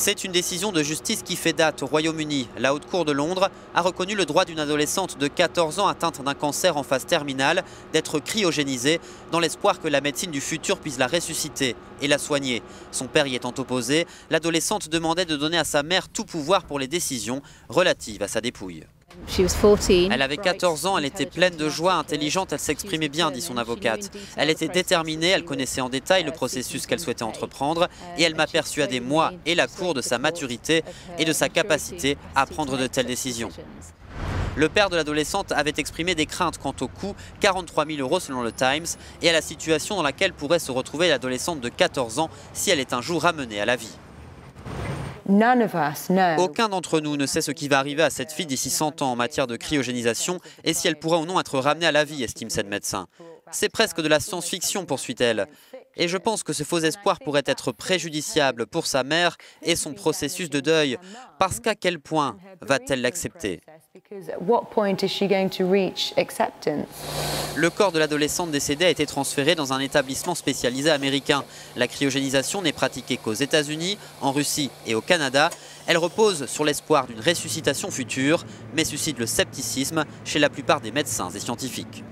C'est une décision de justice qui fait date au Royaume-Uni. La Haute Cour de Londres a reconnu le droit d'une adolescente de 14 ans atteinte d'un cancer en phase terminale d'être cryogénisée dans l'espoir que la médecine du futur puisse la ressusciter et la soigner. Son père y étant opposé, l'adolescente demandait de donner à sa mère tout pouvoir pour les décisions relatives à sa dépouille. Elle avait 14 ans, elle était pleine de joie, intelligente, elle s'exprimait bien, dit son avocate. Elle était déterminée, elle connaissait en détail le processus qu'elle souhaitait entreprendre et elle m'a persuadé, moi et la Cour, de sa maturité et de sa capacité à prendre de telles décisions. Le père de l'adolescente avait exprimé des craintes quant au coût, 43 000 € selon le Times, et à la situation dans laquelle pourrait se retrouver l'adolescente de 14 ans si elle est un jour ramenée à la vie. Aucun d'entre nous ne sait ce qui va arriver à cette fille d'ici 100 ans en matière de cryogénisation et si elle pourra ou non être ramenée à la vie, estime cette médecin. C'est presque de la science-fiction, poursuit-elle. Et je pense que ce faux espoir pourrait être préjudiciable pour sa mère et son processus de deuil. Parce qu'à quel point va-t-elle l'accepter ? Le corps de l'adolescente décédée a été transféré dans un établissement spécialisé américain. La cryogénisation n'est pratiquée qu'aux États-Unis, en Russie et au Canada. Elle repose sur l'espoir d'une ressuscitation future, mais suscite le scepticisme chez la plupart des médecins et scientifiques.